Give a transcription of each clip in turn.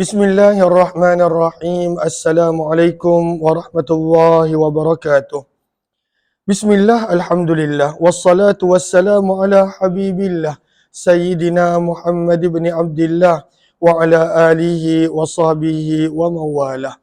Bismillahirrahmanirrahim. Assalamualaikum warahmatullahi wabarakatuh. Bismillah, alhamdulillah. Wassalatu wassalamu ala habibillah. Sayyidina Muhammad ibn Abdillah wa ala alihi wa sahbihi wa mawalah.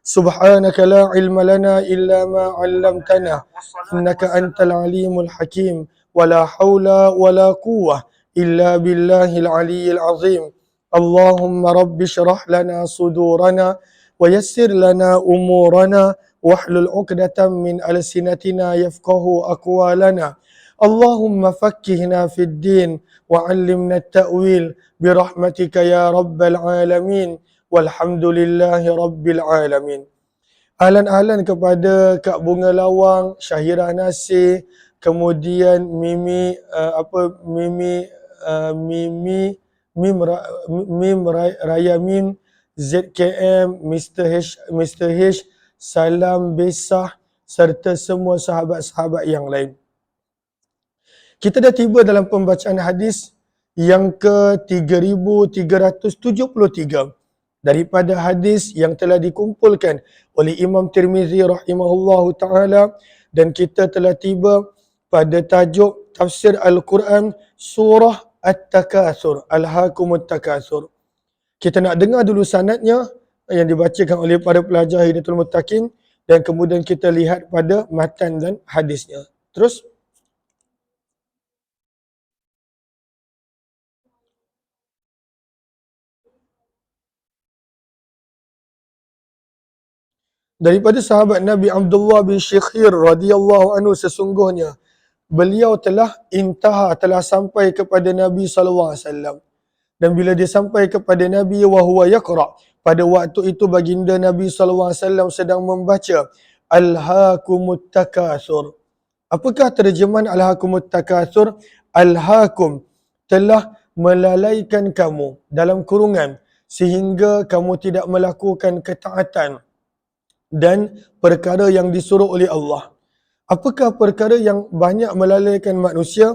Subhanaka la ilma lana illa ma 'allamtana innaka antal alimul hakim wa la haula wa la quwwah illa billahil aliyyil azim. Allahumma rabbi shrah lana sudurana wa yassir lana umurana wahlul 'uqdatam min alsinatina yafqahu aqwalana. Allahumma fakkihna fid din wa 'allimna at-ta'wil bi rahmatika ya rabbal alamin. Walhamdulillahi rabbil alamin. Ahlan-ahlan kepada Kak Bunga Lawang, Syahira Nasir, kemudian Mimi Mim Raya Mim, ZKM, Mr. H, Salam Besah serta semua sahabat-sahabat yang lain. Kita dah tiba dalam pembacaan hadis yang ke-3373 daripada hadis yang telah dikumpulkan oleh Imam Tirmizi rahimahullahu ta'ala, dan kita telah tiba pada tajuk tafsir Al-Quran surah At-Takatsur, Alhaakumut Takatsur. Kita nak dengar dulu sanadnya yang dibacakan oleh para pelajar Hidayatul Muttaqin dan kemudian kita lihat pada matan dan hadisnya. Terus daripada sahabat Nabi Abdullah bin Syikhir radhiyallahu anhu, sesungguhnya beliau telah sampai kepada Nabi sallallahu alaihi wasallam, dan bila dia sampai kepada Nabi wa huwa yaqra, pada waktu itu baginda Nabi sallallahu alaihi wasallam sedang membaca Alhaakumut Takatsur. Apakah terjemahan Alhaakumut Takatsur? Alhaakum, telah melalaikan kamu, dalam kurungan, sehingga kamu tidak melakukan ketaatan dan perkara yang disuruh oleh Allah. Apakah perkara yang banyak melalaikan manusia?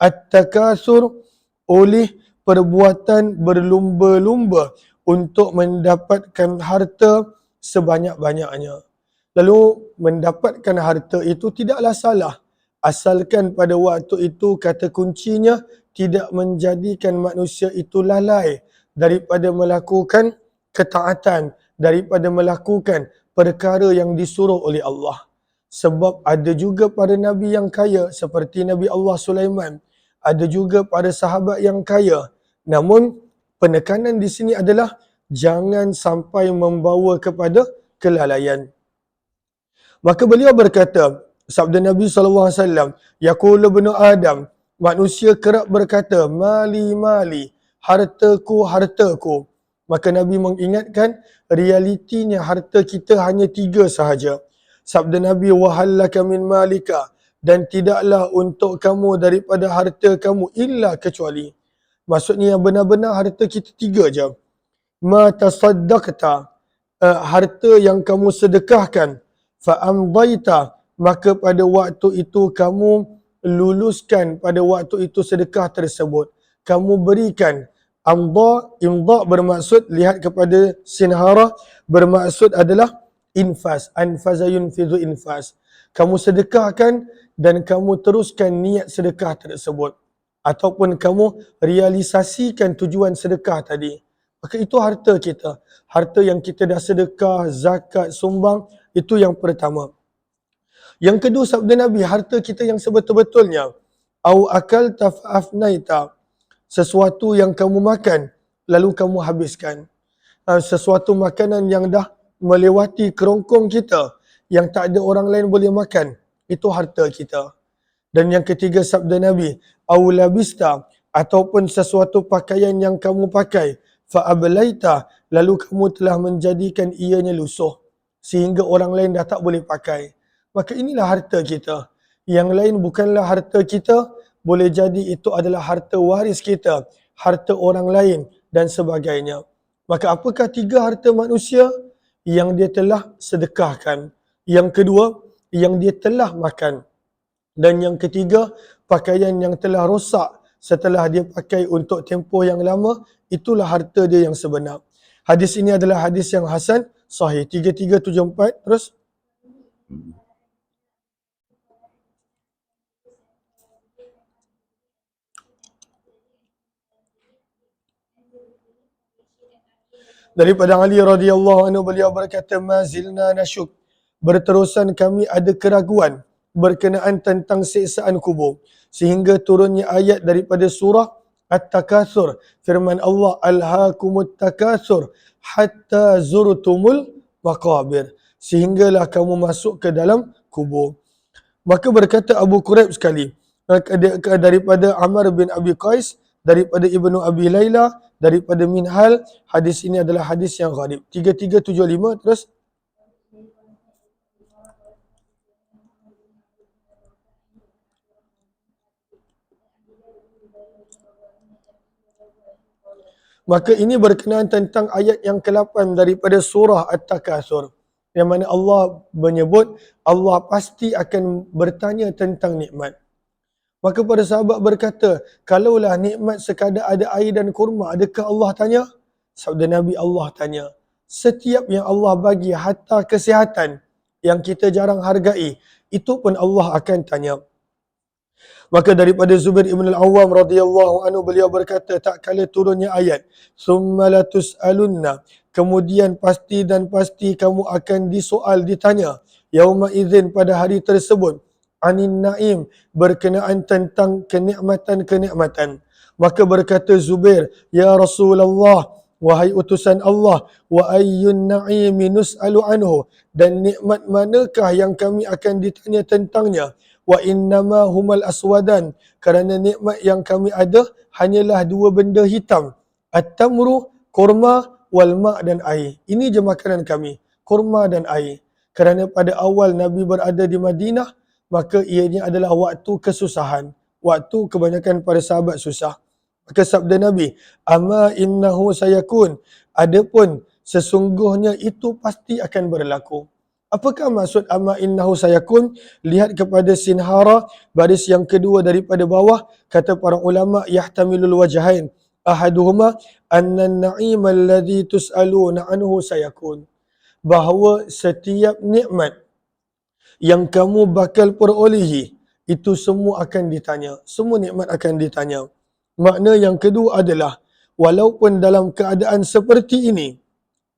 At-takatsur, oleh perbuatan berlumba-lumba untuk mendapatkan harta sebanyak-banyaknya. Lalu mendapatkan harta itu tidaklah salah, asalkan pada waktu itu kata kuncinya tidak menjadikan manusia itu lalai daripada melakukan ketaatan, daripada melakukan perkara yang disuruh oleh Allah. Sebab ada juga para Nabi yang kaya seperti Nabi Allah Sulaiman, ada juga para sahabat yang kaya. Namun penekanan di sini adalah jangan sampai membawa kepada kelalaian. Maka beliau berkata, sabda Nabi SAW, yaqulu ibnu Adam, manusia kerap berkata, mali mali, hartaku hartaku. Maka Nabi mengingatkan realitinya harta kita hanya 3 sahaja. Sabda Nabi, wahallaka min malika, dan tidaklah untuk kamu daripada harta kamu illa kecuali. Maksudnya yang benar-benar harta kita 3 je. Ma tasaddaqta, harta yang kamu sedekahkan. Fa amdaita, maka pada waktu itu kamu luluskan, pada waktu itu sedekah tersebut kamu berikan. Imda bermaksud, lihat kepada sinhara, bermaksud adalah infas. Anfaza yunfizu infas. Kamu sedekahkan dan kamu teruskan niat sedekah tersebut. Ataupun kamu realisasikan tujuan sedekah tadi. Maka itu harta kita. Harta yang kita dah sedekah, zakat, sumbang, itu yang pertama. Yang kedua, sabda Nabi, harta kita yang sebetul-betulnya. Au akalta fa'afnaita, sesuatu yang kamu makan lalu kamu habiskan. Sesuatu makanan yang dah melewati kerongkong kita, yang tak ada orang lain boleh makan, itu harta kita. Dan yang ketiga, sabda Nabi, au labista, ataupun sesuatu pakaian yang kamu pakai, fa ablaita, lalu kamu telah menjadikan ianya lusuh sehingga orang lain dah tak boleh pakai. Maka inilah harta kita. Yang lain bukanlah harta kita, boleh jadi itu adalah harta waris kita, harta orang lain dan sebagainya. Maka apakah 3 harta manusia? Yang dia telah sedekahkan, yang kedua yang dia telah makan, dan yang ketiga pakaian yang telah rosak setelah dia pakai untuk tempoh yang lama, itulah harta dia yang sebenar. Hadis ini adalah hadis yang hasan sahih. 3374 terus. Daripada Ali radhiyallahu anhu beliau berkata, mazilna nasyuk, berterusan kami ada keraguan berkenaan tentang siksaan kubur sehingga turunnya ayat daripada surah At-Takatsur, firman Allah, alhaakumut takatsur hatta zurtumul maqabir, sehinggalah kamu masuk ke dalam kubur. Maka berkata Abu Quraib sekali daripada Amr bin Abi Qais, daripada Ibnu Abi Layla, daripada Minhal, hadis ini adalah hadis yang gharib. 3375 terus. Maka ini berkenaan tentang ayat yang ke-8 daripada surah At-Takatsur, yang mana Allah menyebut Allah pasti akan bertanya tentang nikmat. Maka para sahabat berkata, kalaulah nikmat sekadar ada air dan kurma, adakah Allah tanya? Sabda Nabi, Allah tanya. Setiap yang Allah bagi, hatta kesihatan yang kita jarang hargai, itu pun Allah akan tanya. Maka daripada Zubair ibn al-Awwam radhiyallahu anhu beliau berkata, tak kala turunnya ayat, summa latus'alunna, kemudian pasti dan pasti kamu akan disoal, ditanya, yauma idzin, pada hari tersebut, anin naim, berkenaan tentang kenikmatan-kenikmatan. Maka berkata Zubair, ya Rasulullah, wahai utusan Allah, wa ayyun na'imi nus'alu anhu, dan nikmat manakah yang kami akan ditanya tentangnya? Wa innama humal aswadan, kerana nikmat yang kami ada hanyalah dua benda hitam, at-tamru, kurma, wal ma' dan air. Ini je makanan kami, kurma dan air. Kerana pada awal Nabi berada di Madinah, maka ianya adalah waktu kesusahan, waktu kebanyakan para sahabat susah. Maka sabda Nabi, amma innahu sayakun, adapun sesungguhnya itu pasti akan berlaku. Apakah maksud amma innahu sayakun? Lihat kepada sinhara baris yang kedua daripada bawah, kata para ulama, yahtamilul wajhain, ahaduhuma anna an-na'im alladhi tus'aluna anhu sayakun, bahawa setiap nikmat yang kamu bakal perolehi, itu semua akan ditanya. Semua nikmat akan ditanya. Makna yang kedua adalah, walaupun dalam keadaan seperti ini,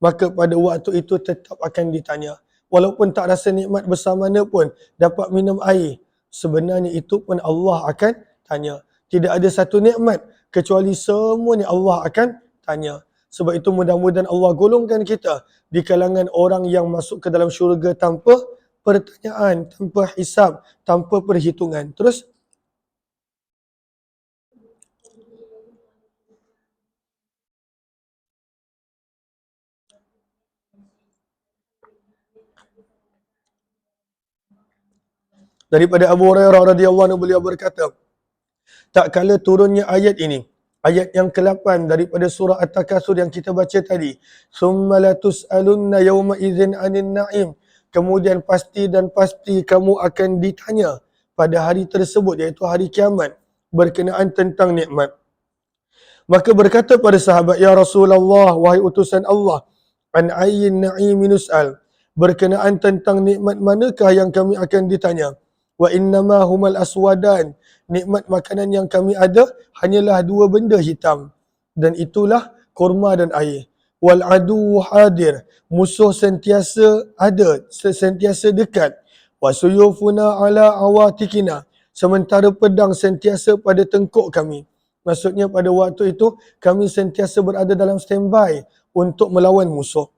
maka pada waktu itu tetap akan ditanya. Walaupun tak rasa nikmat besar mana pun, dapat minum air, sebenarnya itu pun Allah akan tanya. Tidak ada satu nikmat kecuali semuanya Allah akan tanya. Sebab itu mudah-mudahan Allah golongkan kita di kalangan orang yang masuk ke dalam syurga tanpa pertanyaan, tanpa hisab, tanpa perhitungan. Terus, daripada Abu Hurairah radhiyallahu anhu beliau berkata, tak kala turunnya ayat ini, ayat yang ke-8 daripada surah At-Takatsur yang kita baca tadi, summa latus'alunna yawma idzin 'anil na'im, kemudian pasti dan pasti kamu akan ditanya pada hari tersebut, iaitu hari kiamat, berkenaan tentang nikmat. Maka berkata pada sahabat, ya Rasulullah, wahai utusan Allah, an ayyin na'imi nus'al, berkenaan tentang nikmat manakah yang kami akan ditanya? Wa innama humal aswadan, nikmat makanan yang kami ada hanyalah dua benda hitam, dan itulah kurma dan air. Wal adu hadir, musuh sentiasa ada, sentiasa dekat. Wa suyufuna ala awatikina, sementara pedang sentiasa pada tengkuk kami. Maksudnya pada waktu itu kami sentiasa berada dalam standby untuk melawan musuh.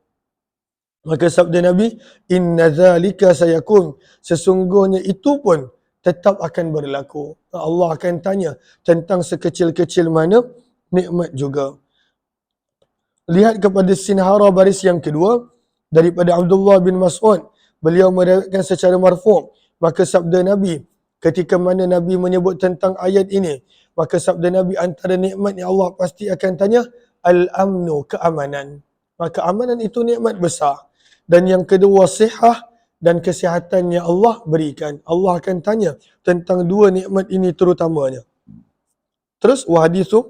Maka sabda Nabi, inna zalika sayakun, sesungguhnya itu pun tetap akan berlaku. Allah akan tanya tentang sekecil-kecil mana nikmat juga. Lihat kepada sinhara baris yang kedua daripada Abdullah bin Mas'ud, beliau meriwayatkan secara marfu'. Maka sabda Nabi, ketika mana Nabi menyebut tentang ayat ini, maka sabda Nabi, antara nikmat yang Allah pasti akan tanya, al-amnu, keamanan. Maka amanan itu nikmat besar. Dan yang kedua, sihah, dan kesihatan yang Allah berikan. Allah akan tanya tentang dua nikmat ini terutamanya. Terus, wahadithu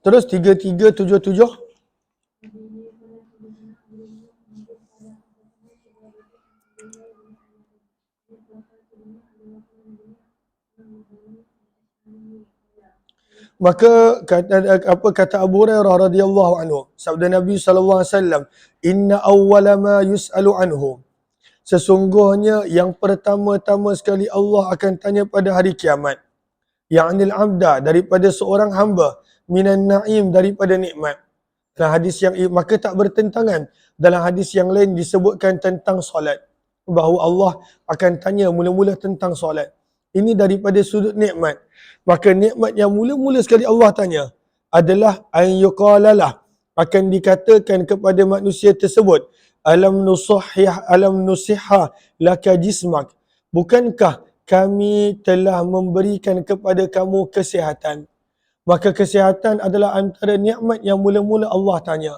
Terus 3377. Maka kata Abu Hurairah radhiyallahu anhu, sabda Nabi sallallahu alaihi wasallam, "Inna awwala ma yus'alu anhu." Sesungguhnya yang pertama-tama sekali Allah akan tanya pada hari kiamat, ya'nil abda, daripada seorang hamba, minan na'im, daripada nikmat. Dalam hadis yang maka tak bertentangan. Dalam hadis yang lain disebutkan tentang solat, bahawa Allah akan tanya mula-mula tentang solat. Ini daripada sudut nikmat. Maka nikmat yang mula-mula sekali Allah tanya adalah an yuqalalah, akan dikatakan kepada manusia tersebut, alam nusihha laka jismak, bukankah kami telah memberikan kepada kamu kesihatan. Maka kesihatan adalah antara nikmat yang mula-mula Allah tanya.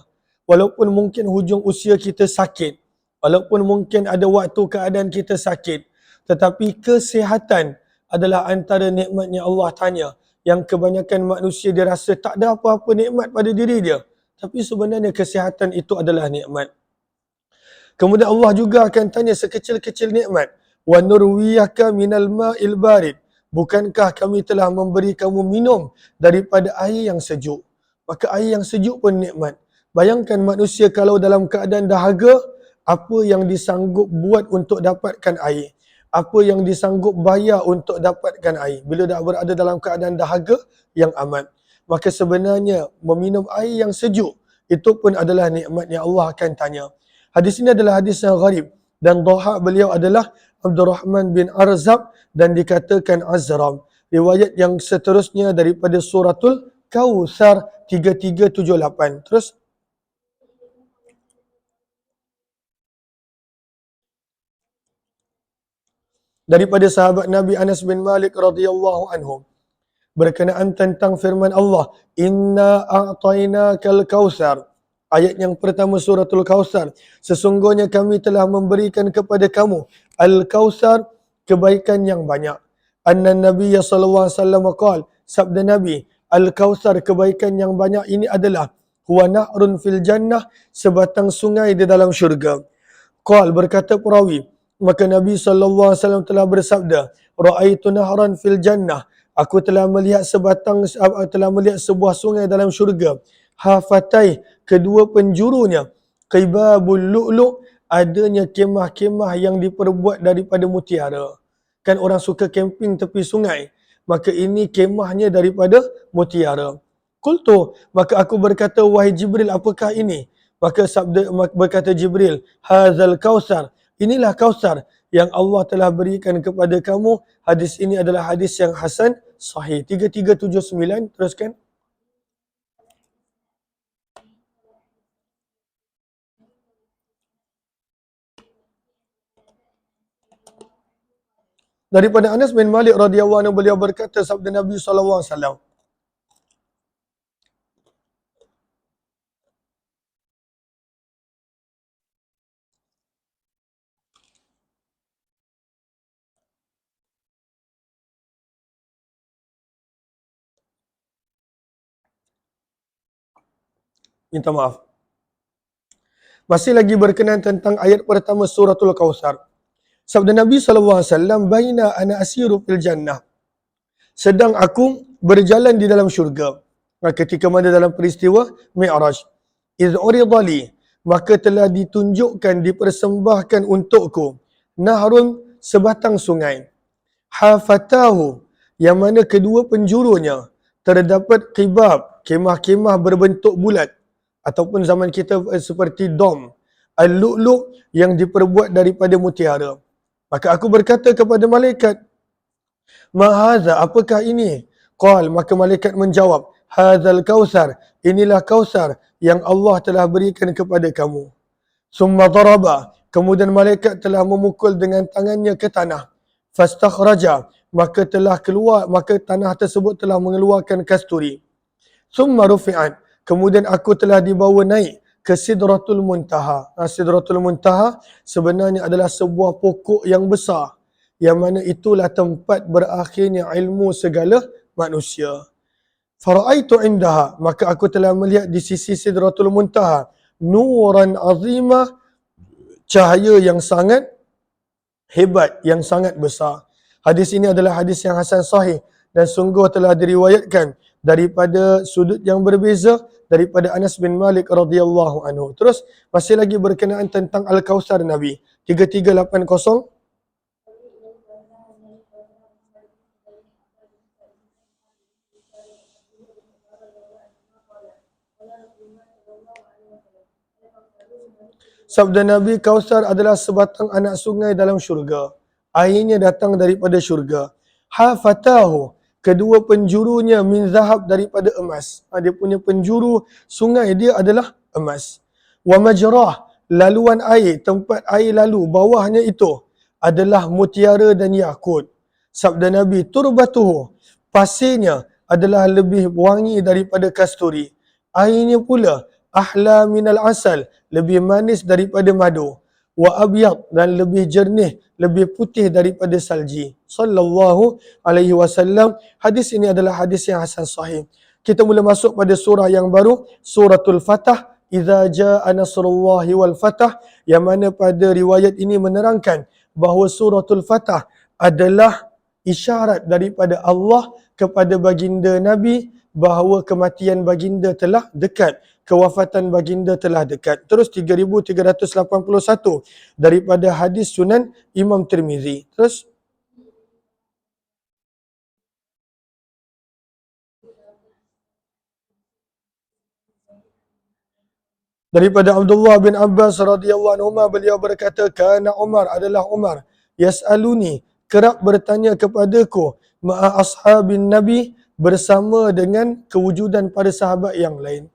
Walaupun mungkin hujung usia kita sakit, walaupun mungkin ada waktu keadaan kita sakit, tetapi kesihatan adalah antara nikmat yang Allah tanya. Yang kebanyakan manusia dia rasa tak ada apa-apa nikmat pada diri dia. Tapi sebenarnya kesihatan itu adalah nikmat. Kemudian Allah juga akan tanya sekecil-kecil nikmat. Wa nurwiyaka minal ma'il barid. Bukankah kami telah memberi kamu minum daripada air yang sejuk? Maka air yang sejuk pun nikmat. Bayangkan manusia kalau dalam keadaan dahaga, apa yang disanggup buat untuk dapatkan air? Apa yang disanggup bayar untuk dapatkan air? Bila dah berada dalam keadaan dahaga yang amat. Maka sebenarnya meminum air yang sejuk, itu pun adalah nikmat yang Allah akan tanya. Hadis ini adalah hadis yang gharib dan dhahak beliau adalah Abdurrahman bin Arzab dan dikatakan Azram. Riwayat yang seterusnya daripada suratul Kautsar 3378. Terus daripada sahabat Nabi Anas bin Malik radhiyallahu anhu berkenaan tentang firman Allah, inna a'tainakal kautsar. Ayat yang pertama suratul Kautsar. Sesungguhnya kami telah memberikan kepada kamu Al-Kautsar, kebaikan yang banyak. Anna Nabiya sallallahu alaihi wasallam qala, sabda Nabi, Al-Kautsar, kebaikan yang banyak ini adalah huwa na'run fil jannah, sebatang sungai di dalam syurga. Qala, berkata perawi, maka Nabi sallallahu alaihi wasallam telah bersabda, ra'aitu nahran fil jannah, aku telah melihat sebuah sungai dalam syurga. Hafatai, kedua penjurunya, qibabul lu'lu', adanya kemah-kemah yang diperbuat daripada mutiara. Kan orang suka camping tepi sungai, maka ini kemahnya daripada mutiara. Qultu, maka aku berkata, wahai Jibril, apakah ini? Maka berkata Jibril, hazal kautsar, inilah Kautsar yang Allah telah berikan kepada kamu. Hadis ini adalah hadis yang hasan sahih. 3379, teruskan. Daripada Anas bin Malik radhiyallahu anhu, beliau berkata, sabda Nabi sallallahu alaihi wasallam, minta maaf. Masih lagi berkenaan tentang ayat pertama suratul Kautsar. Sabda Nabi sallallahu alaihi wasallam, baina ana asiru fil jannah, sedang aku berjalan di dalam syurga. Ketika mana dalam peristiwa Mi'raj, iz urida li, maka telah ditunjukkan, dipersembahkan untukku, nahrun, sebatang sungai, hafatahu, yang mana kedua penjurunya terdapat qibab, kemah-kemah berbentuk bulat, ataupun zaman kita seperti dom, al-lu'lu', yang diperbuat daripada mutiara. Maka aku berkata kepada malaikat, ma hadza, apakah ini? Qal, maka malaikat menjawab, hadzal kautsar, inilah Kautsar yang Allah telah berikan kepada kamu. Summa daraba, kemudian malaikat telah memukul dengan tangannya ke tanah. Fastakhraja, maka tanah tersebut telah mengeluarkan kasturi. Summa rufi'at, kemudian aku telah dibawa naik ke Sidratul Muntaha. Sidratul Muntaha sebenarnya adalah sebuah pokok yang besar, yang mana itulah tempat berakhirnya ilmu segala manusia. Faraitu indaha, maka aku telah melihat di sisi Sidratul Muntaha nuran azimah, cahaya yang sangat hebat, yang sangat besar. Hadis ini adalah hadis yang hasan sahih dan sungguh telah diriwayatkan daripada sudut yang berbeza daripada Anas bin Malik radhiyallahu anhu. Terus masih lagi berkenaan tentang Al-Kautsar Nabi 3380. Sabda Nabi, Kautsar adalah sebatang anak sungai dalam syurga. Airnya datang daripada syurga. Hafatahu, kedua penjurunya min zahab, daripada emas. Dia punya penjuru sungai dia adalah emas. Wa majrah, laluan air, tempat air lalu, bawahnya itu adalah mutiara dan yakut. Sabda Nabi, turbatuhu, pasirnya adalah lebih wangi daripada kasturi. Airnya pula ahla minal asal, lebih manis daripada madu. Wa abyad, dan lebih jernih, lebih putih daripada salji. Sallallahu alaihi wasallam. Hadis ini adalah hadis yang hasan sahih. Kita mula masuk pada surah yang baru, suratul Fatah. Idza jaa nasrullahi wal fatah, yang mana pada riwayat ini menerangkan bahawa suratul Fatah adalah isyarat daripada Allah kepada baginda Nabi bahawa kematian baginda telah dekat, kewafatan baginda telah dekat. Terus 3381 daripada hadis Sunan Imam Tirmizi. Terus daripada Abdullah bin Abbas radhiyallahu anhu, beliau berkata, kana Umar, adalah Umar, yas'aluni, kerap bertanya kepadaku, ma'a ashabin Nabi, bersama dengan kewujudan para sahabat yang lain.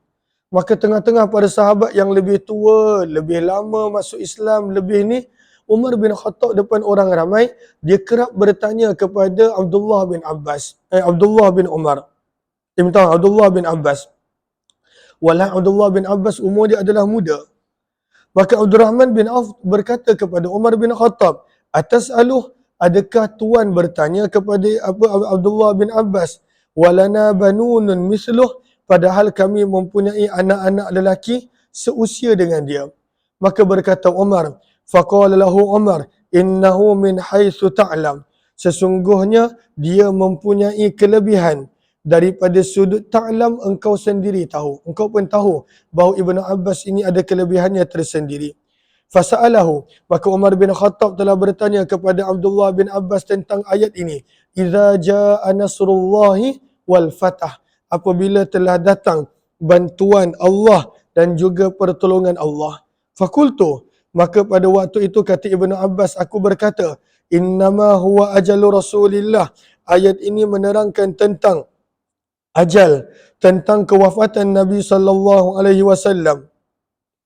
Maka tengah-tengah para sahabat yang lebih tua, lebih lama masuk Islam, lebih ni, Umar bin Khattab depan orang ramai, dia kerap bertanya kepada Abdullah bin Abbas, Abdullah bin Umar. Abdullah bin Abbas. Walau Abdullah bin Abbas umur dia adalah muda. Maka Abdurrahman bin Auf berkata kepada Umar bin Khattab, atas aluh, adakah tuan bertanya kepada Abdullah bin Abbas, walana banunun misluh, padahal kami mempunyai anak-anak lelaki seusia dengan dia. Maka berkata Umar, faqala lahu Umar, innahu min haitsu ta'lam, sesungguhnya dia mempunyai kelebihan daripada sudut ta'lam, engkau sendiri tahu. Engkau pun tahu bahawa Ibnu Abbas ini ada kelebihannya tersendiri. Fasa'alahu, maka Umar bin Khattab telah bertanya kepada Abdullah bin Abbas tentang ayat ini. Idza jaa nasrullahi wal fatah, apabila telah datang bantuan Allah dan juga pertolongan Allah. Fakultu, maka pada waktu itu kata Ibnu Abbas, aku berkata, innama huwa ajalu Rasulillah. Ayat ini menerangkan tentang ajal, tentang kewafatan Nabi sallallahu alaihi wasallam.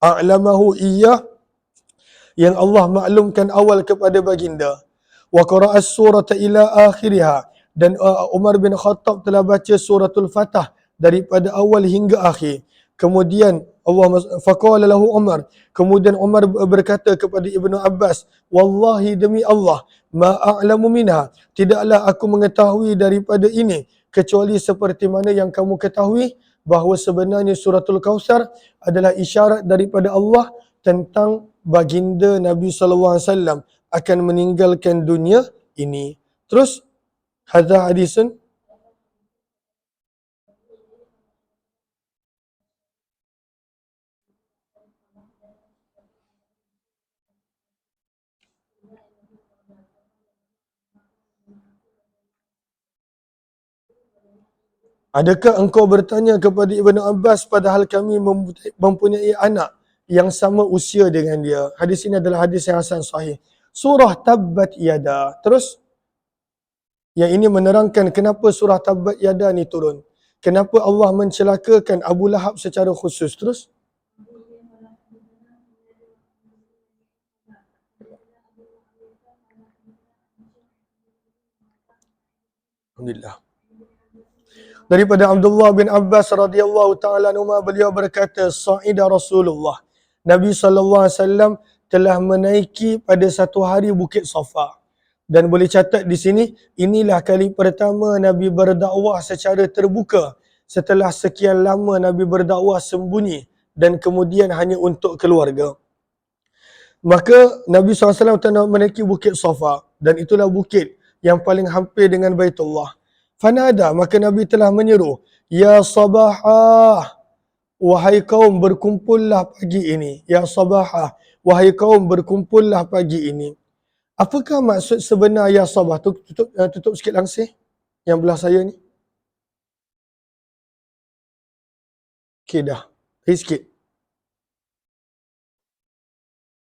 A'lamahu iyyah, yang Allah maklumkan awal kepada baginda. Wa qara'as surata ila akhiriha, dan Umar bin Khattab telah baca suratul Fatah daripada awal hingga akhir. Kemudian faqala lahu Umar, kemudian Umar berkata kepada Ibnu Abbas, wallahi demi Allah, ma a'lamu minha, tidaklah aku mengetahui daripada ini kecuali seperti mana yang kamu ketahui, bahawa sebenarnya suratul Kautsar adalah isyarat daripada Allah tentang baginda Nabi sallallahu alaihi wasallam akan meninggalkan dunia ini. Terus hadza hadisun, adakah engkau bertanya kepada Ibnu Abbas padahal kami mempunyai anak yang sama usia dengan dia. Hadis ini adalah hadis yang hasan sahih. Surah Tabbat Yada. Terus yang ini menerangkan kenapa surah Tabbat Yada ni turun. Kenapa Allah mencelakakan Abu Lahab secara khusus. Terus Alhamdulillah. Daripada Abdullah bin Abbas radhiyallahu taala anhu, beliau berkata, Sa'ida Rasulullah, Nabi sallallahu alaihi wasallam telah menaiki pada satu hari Bukit Safa. Dan boleh catat di sini, inilah kali pertama Nabi berdakwah secara terbuka setelah sekian lama Nabi berdakwah sembunyi dan kemudian hanya untuk keluarga. Maka Nabi SAW telah menaiki bukit Safa, dan itulah bukit yang paling hampir dengan Baitullah. Fanada, maka Nabi telah menyeru, Ya sabahah, wahai kaum berkumpullah pagi ini. Ya sabahah, wahai kaum berkumpullah pagi ini. Apakah maksud sebenar ya sabah? Tutup sikit langsir yang belah saya ni. Okey dah. Lagi sikit.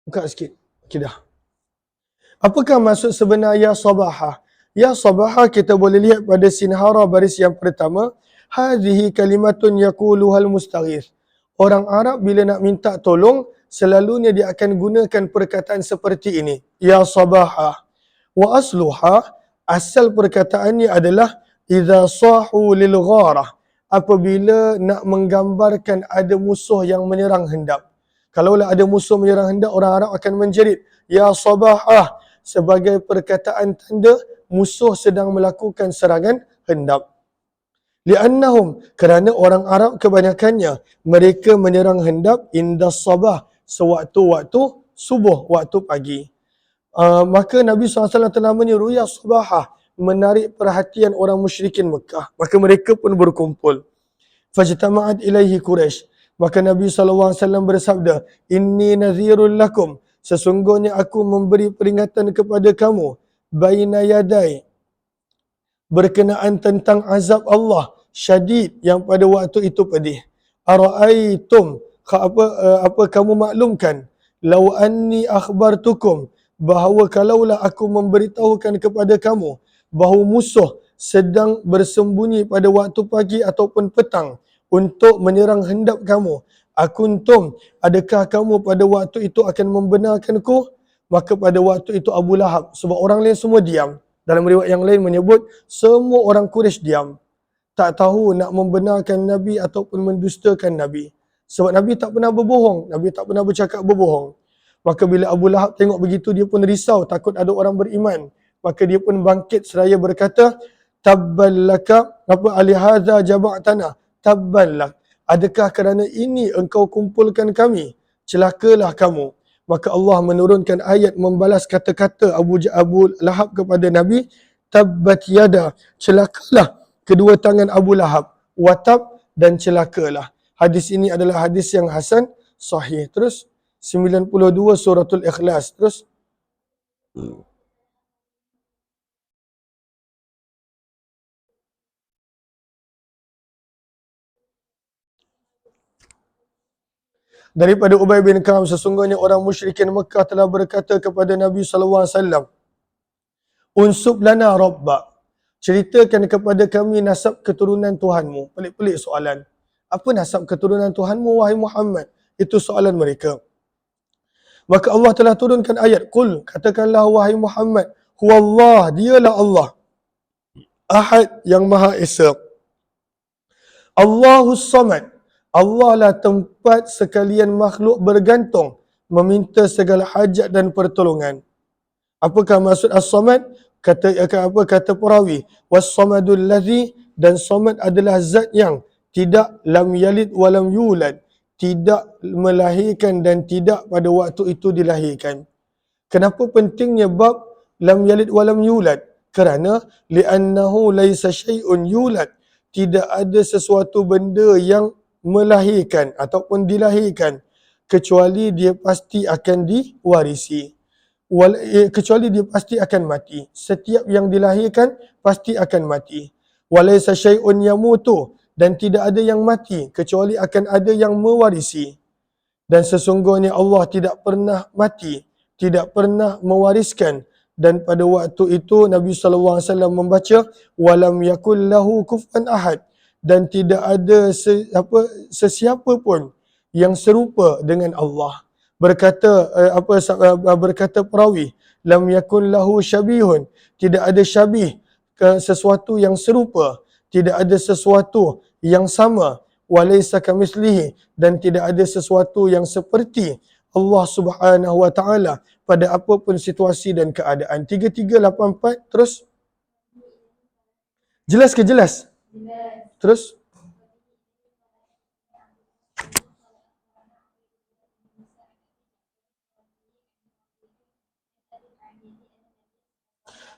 Buka sikit. Okey dah. Apakah maksud sebenar ya sabahah? Ya sabahah kita boleh lihat pada sinhara baris yang pertama. Hadhihi kalimatun yaquluhal mustaghith. Orang Arab bila nak minta tolong, selalunya dia akan gunakan perkataan seperti ini. Ya sabahah. Wa asluha, asal perkataannya adalah idza sahu lil gharah. Apabila nak menggambarkan ada musuh yang menyerang hendak. Kalaulah ada musuh menyerang hendak, orang Arab akan menjerit, Ya sabahah, sebagai perkataan tanda musuh sedang melakukan serangan hendak. Li'annahum, kerana orang Arab kebanyakannya, mereka menyerang hendak indas sabah, sewaktu-waktu subuh, waktu pagi. Maka Nabi SAW telah menyeru, Ya sabahah, menarik perhatian orang musyrikin Mekah. Maka mereka pun berkumpul. Fajtama'at ilaihi Quraisy. Maka Nabi SAW bersabda, Inni nazirul lakum. Sesungguhnya aku memberi peringatan kepada kamu. Baina yadai. Berkenaan tentang azab Allah. Syadid, yang pada waktu itu pedih. Ara'aitum. Apa kamu maklumkan? Lau anni akhbartukum. Bahawa kalaulah aku memberitahukan kepada kamu. Bahawa musuh sedang bersembunyi pada waktu pagi ataupun petang untuk menyerang hendak kamu. Akuntum, adakah kamu pada waktu itu akan membenarkanku? Maka pada waktu itu Abu Lahab, sebab orang lain semua diam. Dalam riwayat yang lain menyebut semua orang Quraisy diam. Tak tahu nak membenarkan Nabi ataupun mendustakan Nabi. Sebab Nabi tak pernah berbohong. Nabi tak pernah bercakap berbohong. Maka bila Abu Lahab tengok begitu, dia pun risau, takut ada orang beriman. Maka dia pun bangkit seraya berkata, Tabban laka, apa alihadza jaba'tana, tabban lak. Adakah kerana ini engkau kumpulkan kami? Celakalah kamu. Maka Allah menurunkan ayat membalas kata-kata Abu Lahab kepada Nabi, Tabbat yada, celakalah kedua tangan Abu Lahab, watab, dan celakalah. Hadis ini adalah hadis yang hasan, sahih. Terus 92 suratul Ikhlas. Terus daripada Ubay bin Ka'ab, sesungguhnya orang musyrikin Mekah telah berkata kepada Nabi SAW, Unsub lana rabbak, ceritakan kepada kami nasab keturunan Tuhanmu. Pelik-pelik soalan. Apa nasab keturunan Tuhanmu, wahai Muhammad? Itu soalan mereka. Maka Allah telah turunkan ayat, Qul, katakanlah wahai Muhammad, Huwallah, dialah Allah. Ahad, yang Maha Esa. Allahus Samad, Allah lah tempat sekalian makhluk bergantung, meminta segala hajat dan pertolongan. Apakah maksud As-Samad? Kata perawi, Was-Samadul ladzi, dan Samad adalah zat yang tidak lam yalid walam yulad, tidak melahirkan dan tidak pada waktu itu dilahirkan. Kenapa pentingnya bab lam yalid walam yulad? Kerana li'annahu laisa syai'un yulad, tidak ada sesuatu benda yang melahirkan ataupun dilahirkan kecuali dia pasti akan diwarisi. Kecuali dia pasti akan mati. Setiap yang dilahirkan pasti akan mati. Walaisa syai'un yamutu, dan tidak ada yang mati kecuali akan ada yang mewarisi. Dan sesungguhnya Allah tidak pernah mati, tidak pernah mewariskan. Dan pada waktu itu Nabi SAW membaca walam yakul lahu kufuwan ahad, dan tidak ada sesiapa pun yang serupa dengan Allah. Berkata perawi, lam yakun lahu syabihun, tidak ada syabih, sesuatu yang serupa, tidak ada sesuatu yang sama, walaysa kamitslihi, dan tidak ada sesuatu yang seperti Allah Subhanahu wa taala pada apapun situasi dan keadaan. 3384 terus. Jelas ke jelas? Terus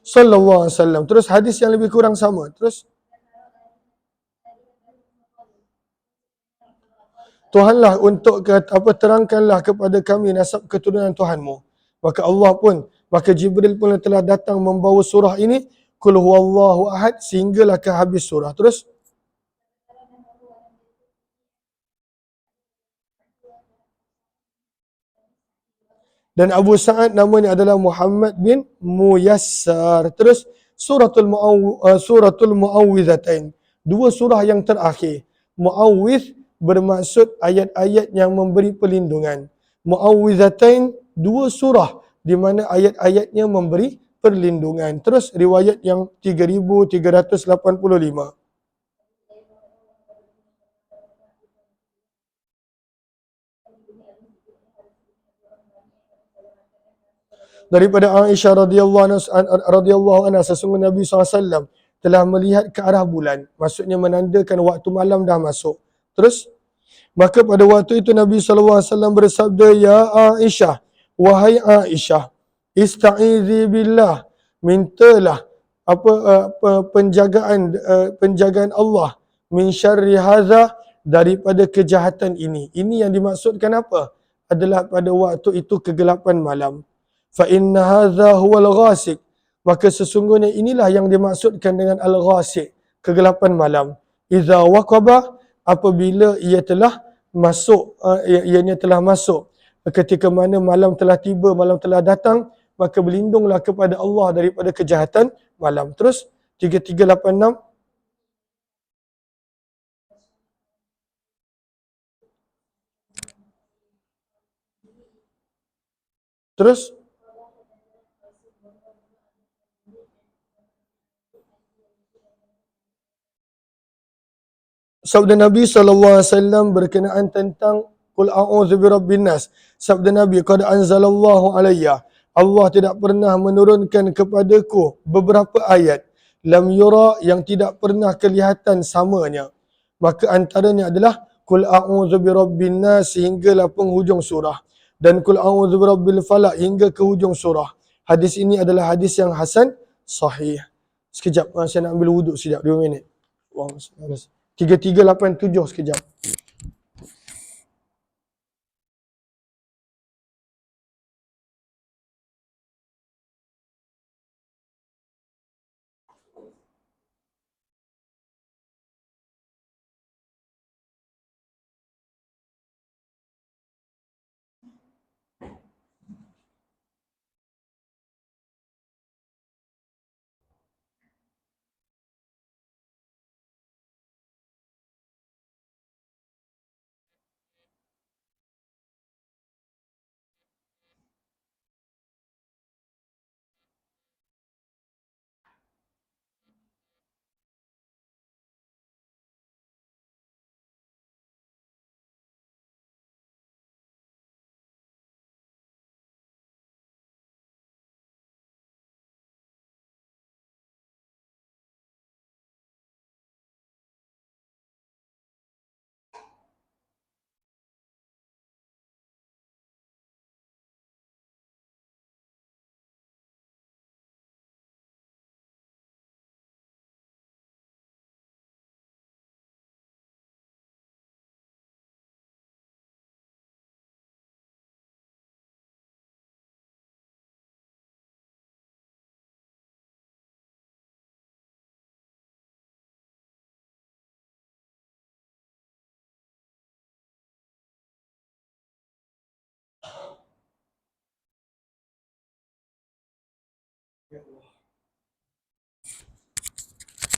sallallahu alaihi wasallam. Terus hadis yang lebih kurang sama. Terus Tuhanlah untuk terangkanlah kepada kami nasab keturunan Tuhanmu. Maka Jibril pun telah datang membawa surah ini, Qul huwallahu ahad, sehinggalah ke habis surah. Terus dan Abu Sa'ad namanya adalah Muhammad bin Muyassar. Terus suratul Muawwidhatain. Dua surah yang terakhir. Muawwidh bermaksud ayat-ayat yang memberi perlindungan. Muawwidhatain dua surah di mana ayat-ayatnya memberi perlindungan. Terus riwayat yang 3385. Daripada Aisyah radhiyallahu anha, sesungguhnya Nabi SAW telah melihat ke arah bulan, maksudnya menandakan waktu malam dah masuk. Terus maka pada waktu itu Nabi SAW bersabda, Ya Aisyah, wahai Aisyah, ista'izi billah, mintalah penjagaan Allah, min syarri hadza, daripada kejahatan ini. Ini yang dimaksudkan apa? Adalah pada waktu itu kegelapan malam. Fa inna hadza huwal ghasik. Maka sesungguhnya inilah yang dimaksudkan dengan al-ghasik, kegelapan malam. Iza waqaba, apabila ia telah masuk, ianya telah masuk. Ketika mana malam telah tiba, malam telah datang, maka berlindunglah kepada Allah daripada kejahatan malam. Terus 3386. Terus sabda Nabi SAW berkenaan tentang Qul a'udzu birabbin nas. Sabda Nabi, qad anzalallahu alayya, Allah tidak pernah menurunkan kepadaku beberapa ayat, lam yura, yang tidak pernah kelihatan samanya. Maka antaranya adalah Qul a'udzu birabbin nas sehinggalah penghujung surah, dan Qul a'udzu birabbil falaq hingga ke hujung surah. Hadis ini adalah hadis yang hasan sahih. Sekejap, saya nak ambil wuduk sekejap, 2 minit. Allahumma salli ala sayyidina. 3387 sekejap.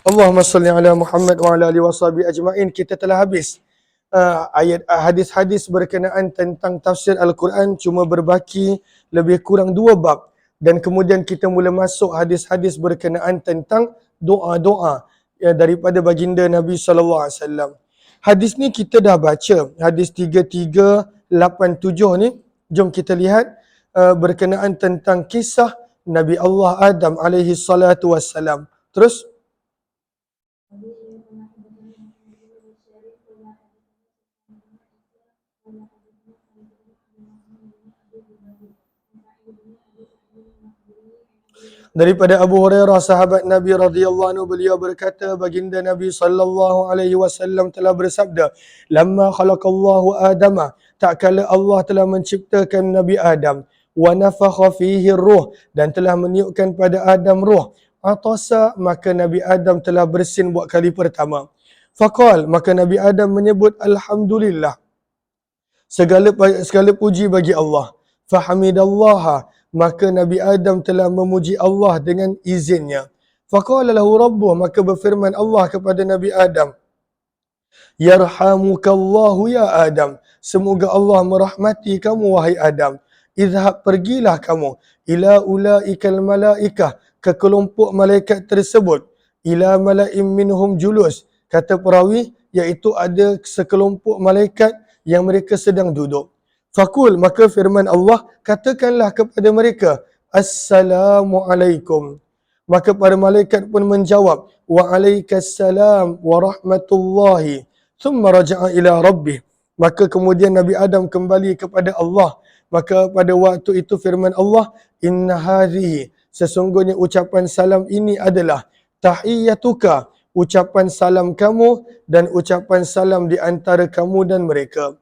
Allahumma salli ala Muhammad wa ala alihi washabihi ajma'in. Kita telah habis hadis-hadis berkenaan tentang tafsir Al-Quran, cuma berbaki lebih kurang 2 bab. Dan kemudian kita mula masuk hadis-hadis berkenaan tentang doa-doa daripada baginda Nabi SAW. Hadis ni kita dah baca, hadis 3387 ni. Jom kita lihat berkenaan tentang kisah Nabi Allah Adam alaihi salatu wassalam. Terus Daripada Abu Hurairah sahabat Nabi radhiyallahu anhu, beliau berkata, baginda Nabi sallallahu alaihi wasallam telah bersabda, lamma khalaqallahu adama, tak kala Allah telah menciptakan Nabi Adam, wa nafakha fihi ruh, dan telah meniupkan pada Adam ruh, atasa, maka Nabi Adam telah bersin buat kali pertama. Faqal, maka Nabi Adam menyebut alhamdulillah, segala puji bagi Allah. Fahamidallaha, maka Nabi Adam telah memuji Allah dengan izinnya. Faqala lahu rabbuh, maka berfirman Allah kepada Nabi Adam, yarhamukallahu ya Adam, semoga Allah merahmati kamu wahai Adam. Izhab, pergilah kamu, ila ulaikal malaikah, ke kelompok malaikat tersebut, ila malaim minhum julus, kata perawi, iaitu ada sekelompok malaikat yang mereka sedang duduk. Fakul, maka firman Allah, katakanlah kepada mereka, Assalamualaikum. Maka para malaikat pun menjawab, Waalaikumsalam warahmatullahi. Thumma raja'a ila rabbih. Maka kemudian Nabi Adam kembali kepada Allah. Maka pada waktu itu firman Allah, Inna hadhihi, sesungguhnya ucapan salam ini adalah tahiyyatuka, ucapan salam kamu dan ucapan salam di antara kamu dan mereka.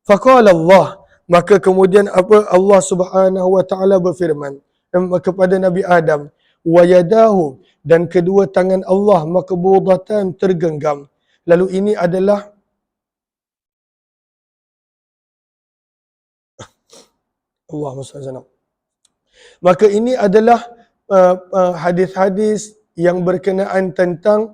Faqala Allah, maka kemudian apa Allah Subhanahu wa taala berfirman kepada Nabi Adam, wa yadahu, dan kedua tangan Allah maqbudatan, tergenggam. Lalu ini adalah Allahumma salli ala. Maka ini adalah hadis-hadis yang berkenaan tentang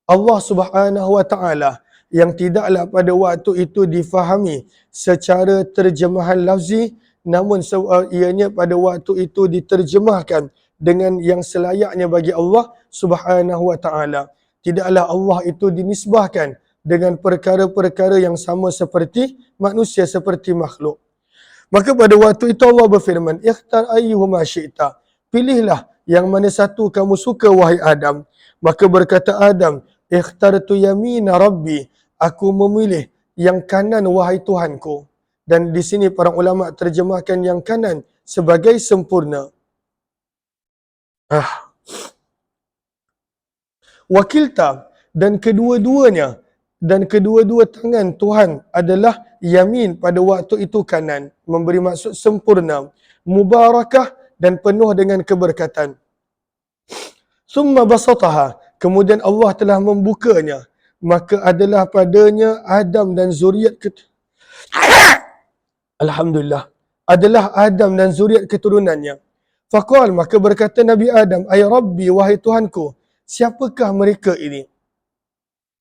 Allah Subhanahu wa taala yang tidaklah pada waktu itu difahami secara terjemahan lafzi, namun ianya pada waktu itu diterjemahkan dengan yang selayaknya bagi Allah Subhanahu wa taala. Tidaklah Allah itu dinisbahkan dengan perkara-perkara yang sama seperti manusia, seperti makhluk. Maka pada waktu itu Allah berfirman, ikhtar ayyuhuma syi'ta, pilihlah yang mana satu kamu suka wahai Adam. Maka berkata Adam, ikhtartu yamina rabbi, aku memilih yang kanan wahai Tuhanku. Dan di sini para ulama terjemahkan yang kanan sebagai sempurna. Wakilta, dan kedua-dua tangan Tuhan adalah yamin, pada waktu itu kanan, memberi maksud sempurna, mubarakah, dan penuh dengan keberkatan. Summa basataha, kemudian Allah telah membukanya, maka adalah padanya Adam dan zuriat Alhamdulillah, adalah Adam dan zuriat keturunannya. Faqal, maka berkata Nabi Adam, ay Rabbi, wahai Tuhanku, siapakah mereka ini?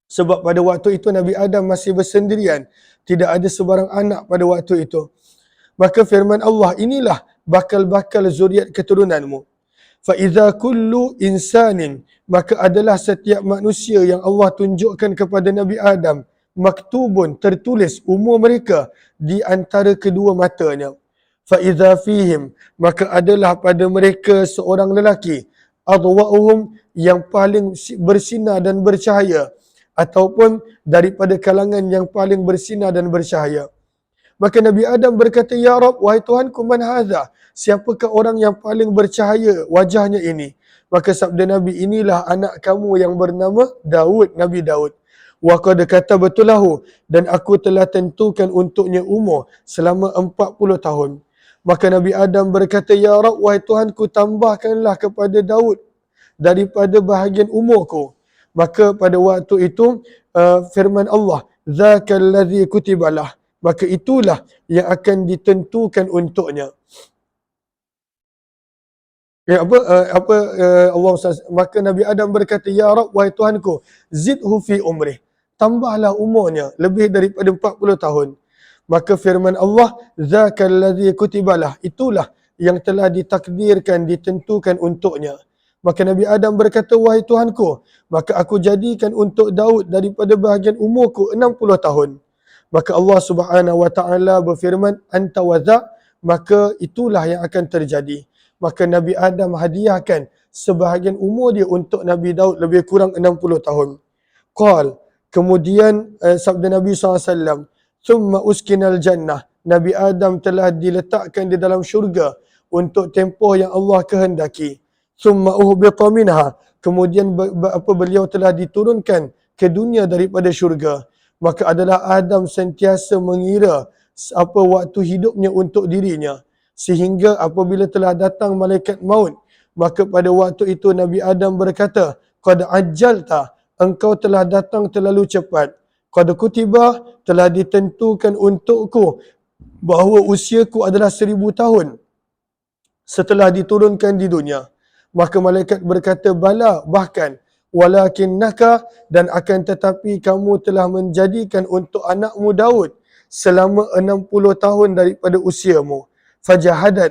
Sebab pada waktu itu Nabi Adam masih bersendirian, tidak ada sebarang anak pada waktu itu. Maka firman Allah, inilah bakal-bakal zuriat keturunanmu. Fa idza kullu insanin, maka adalah setiap manusia yang Allah tunjukkan kepada Nabi Adam, maktubun, tertulis umur mereka di antara kedua matanya. Fa idza fihim, maka adalah pada mereka seorang lelaki, adwa'uhum, yang paling bersinar dan bercahaya, ataupun daripada kalangan yang paling bersinar dan bercahaya. Maka Nabi Adam berkata, ya Rab, wahai Tuhanku, man hadha, siapakah orang yang paling bercahaya wajahnya ini? Maka sabda Nabi, inilah anak kamu yang bernama Daud, Nabi Daud. Wa qad katabtulahu, dan aku telah tentukan untuknya umur selama 40 tahun. Maka Nabi Adam berkata, ya Rab, wahai Tuhanku, tambahkanlah kepada Daud daripada bahagian umurku. Maka pada waktu itu firman Allah, dzakal ladzi kutibalah, maka itulah yang akan ditentukan untuknya. Allah, maka Nabi Adam berkata, ya Rab, wahai Tuhanku, zidhu fi umrih, tambahlah umurnya lebih daripada 40 tahun. Maka firman Allah, dzakal ladzi kutibalah, itulah yang telah ditakdirkan, ditentukan untuknya. Maka Nabi Adam berkata, wahai Tuhanku, maka aku jadikan untuk Daud daripada bahagian umurku 60 tahun. Maka Allah Subhanahu wa taala berfirman, anta wadha, maka itulah yang akan terjadi. Maka Nabi Adam hadiahkan sebahagian umur dia untuk Nabi Daud, lebih kurang 60 tahun. Qal, kemudian sabda Nabi SAW, thumma uskinal jannah, Nabi Adam telah diletakkan di dalam syurga, untuk tempoh yang Allah kehendaki. Summa uhbita minha, kemudian beliau telah diturunkan ke dunia daripada syurga. Maka adalah Adam sentiasa mengira waktu hidupnya untuk dirinya, sehingga apabila telah datang malaikat maut, maka pada waktu itu Nabi Adam berkata, qad ajjalta, engkau telah datang terlalu cepat. Qad kutiba, telah ditentukan untukku bahawa usiaku adalah 1000 tahun setelah diturunkan di dunia. Maka malaikat berkata, bala, bahkan, walakinnaka, dan akan tetapi kamu telah menjadikan untuk anakmu Daud selama 60 tahun daripada usiamu. Fajahada,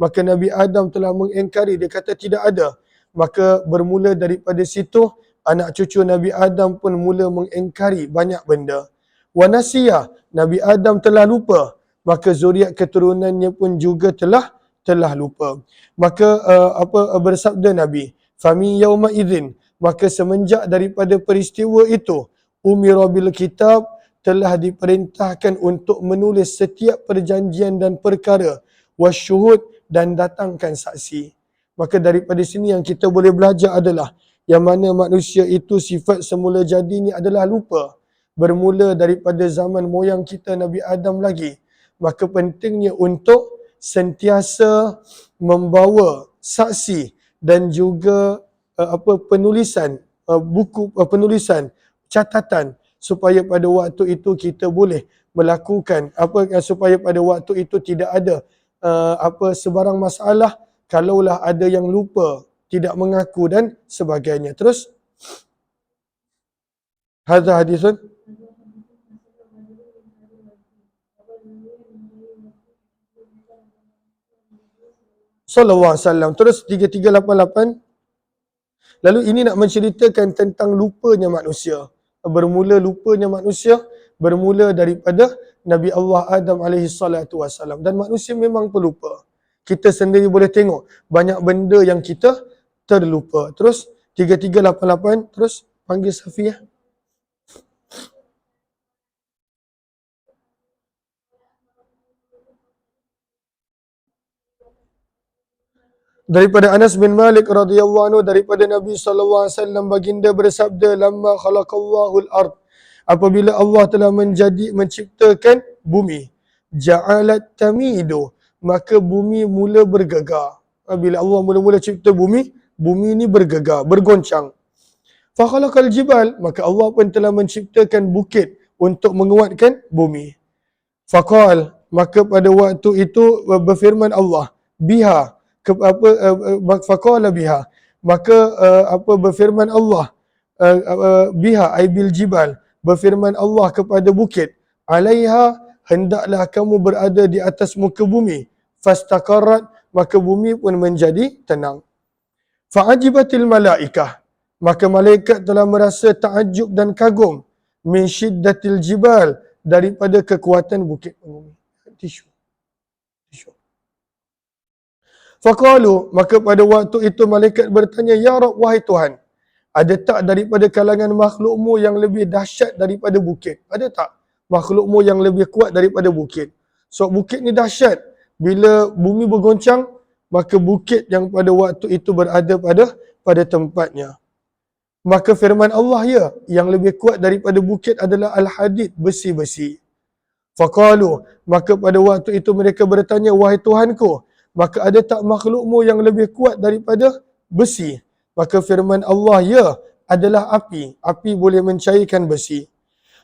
maka Nabi Adam telah mengingkari, dia kata tidak ada. Maka bermula daripada situ anak cucu Nabi Adam pun mula mengingkari banyak benda. Wanasiya, Nabi Adam telah lupa, maka zuriat keturunannya pun juga telah lupa. Maka bersabda Nabi, fami yauma idzin, maka semenjak daripada peristiwa itu, umira bil kitab, telah diperintahkan untuk menulis setiap perjanjian dan perkara, wasyuhud, dan datangkan saksi. Maka daripada sini yang kita boleh belajar adalah yang mana manusia itu sifat semula jadinya adalah lupa. Bermula daripada zaman moyang kita Nabi Adam lagi. Maka pentingnya untuk sentiasa membawa saksi dan juga penulisan buku penulisan catatan, supaya pada waktu itu kita boleh melakukan supaya pada waktu itu tidak ada sebarang masalah kalaulah ada yang lupa, tidak mengaku dan sebagainya. Terus hadza hadisun sallallahu alaihi wasallam. Terus 3388, lalu ini nak menceritakan tentang lupanya manusia. Bermula lupanya manusia bermula daripada Nabi Allah Adam alaihi salatu wasallam, dan manusia memang pelupa. Kita sendiri boleh tengok banyak benda yang kita terlupa. Terus 3388, terus panggil Safiah. Daripada Anas bin Malik radhiyallahu anhu, daripada Nabi sallallahu alaihi wasallam baginda bersabda, lamma khalaqallahu al-ard, apabila Allah telah menciptakan bumi, ja'alat tamidu, maka bumi mula bergegar. Bila Allah mula-mula cipta bumi, bumi ini bergegar, bergoncang. Fa khalaqal jibal, maka Allah pun telah menciptakan bukit untuk menguatkan bumi. Faqal, maka pada waktu itu berfirman Allah, biha, faqala biha, maka berfirman Allah, biha ay bil jibal, berfirman Allah kepada bukit, alaiha, hendaklah kamu berada di atas muka bumi, fastaqarrat, maka bumi pun menjadi tenang. Fa'ajibatil malaikah, maka malaikat telah merasa ta'ajub dan kagum, min syiddatil jibal, daripada kekuatan bukit bumi. Tisu. Faqalu, maka pada waktu itu malaikat bertanya, ya Rabb, wahai Tuhan, ada tak daripada kalangan makhlukmu yang lebih dahsyat daripada bukit? Ada tak makhlukmu yang lebih kuat daripada bukit? So bukit ni dahsyat. Bila bumi bergoncang, maka bukit yang pada waktu itu berada pada tempatnya. Maka firman Allah, ya, yang lebih kuat daripada bukit adalah al-hadid, besi-besi. Faqalu, maka pada waktu itu mereka bertanya, wahai Tuhanku, maka ada tak makhlukmu yang lebih kuat daripada besi? Maka firman Allah, ya, adalah api. Api boleh mencairkan besi.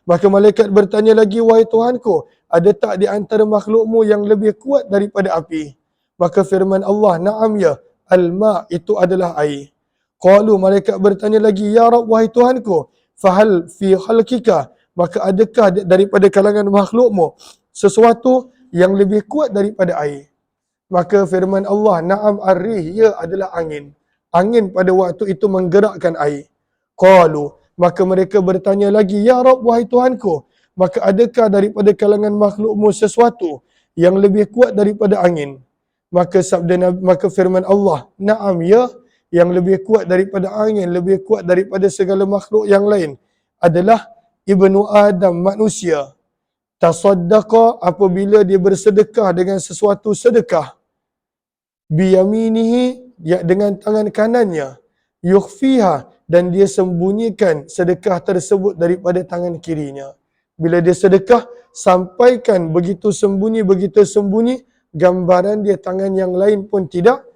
Maka malaikat bertanya lagi, wahai Tuhanku, ada tak di antara makhlukmu yang lebih kuat daripada api? Maka firman Allah, na'am ya, al-ma', itu adalah air. Qalu, malaikat bertanya lagi, ya Rabb, wahai Tuhanku, fahal fi khalqika, maka adakah daripada kalangan makhlukmu sesuatu yang lebih kuat daripada air? Maka firman Allah, na'am ar-rih, ia adalah angin. Angin pada waktu itu menggerakkan air. Qalu, maka mereka bertanya lagi, ya Rabb, wahai Tuhanku, maka adakah daripada kalangan makhlukmu sesuatu yang lebih kuat daripada angin? Maka firman Allah, na'am ya, yang lebih kuat daripada angin, lebih kuat daripada segala makhluk yang lain adalah ibnu Adam, manusia. tasaddaqa apabila dia bersedekah dengan sesuatu sedekah, biyaminihi dengan tangan kanannya, yukhfiha dan dia sembunyikan sedekah tersebut daripada tangan kirinya. Bila dia sedekah, sampaikan begitu sembunyi, gambaran dia tangan yang lain pun tidak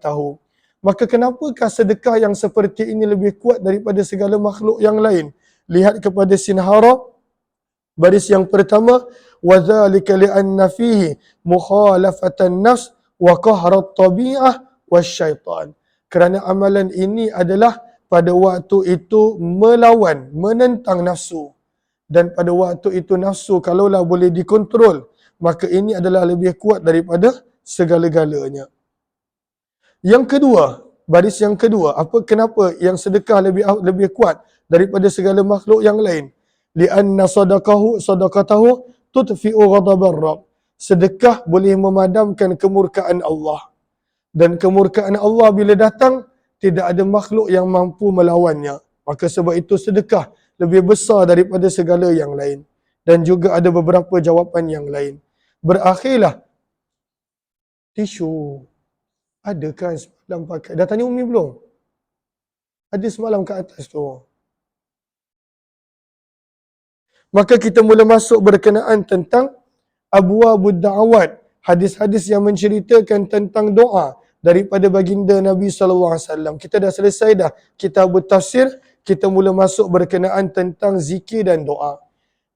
tahu. Maka kenapakah sedekah yang seperti ini lebih kuat daripada segala makhluk yang lain? Lihat kepada sinhara baris yang pertama, وَذَلِكَ لِأَنَّ فِيهِ مُخَالَفَةَ النَّفْسِ وَقَهْرَ الطَّبِيعَةِ وَالشَّيْطَانِ. Kerana amalan ini adalah pada waktu itu melawan, menentang nafsu. Dan pada waktu itu nafsu kalaulah boleh dikontrol, maka ini adalah lebih kuat daripada segala-galanya. Yang kedua, baris yang kedua, kenapa yang sedekah lebih kuat daripada segala makhluk yang lain? Lianna sadaqatahu tudfi'u ghadabar Rabb. Sedekah boleh memadamkan kemurkaan Allah. Dan kemurkaan Allah bila datang, tidak ada makhluk yang mampu melawannya. Maka sebab itu sedekah lebih besar daripada segala yang lain. Dan juga ada beberapa jawapan yang lain. Berakhirlah tisu. Ada kan semalam pakai? Dah tanya Umi belum? Ada semalam kat atas tu. Maka kita mula masuk berkenaan tentang abwabud da'awat, hadis-hadis yang menceritakan tentang doa daripada baginda Nabi SAW. Kita dah selesai dah kitab tafsir, kita mula masuk berkenaan tentang zikir dan doa.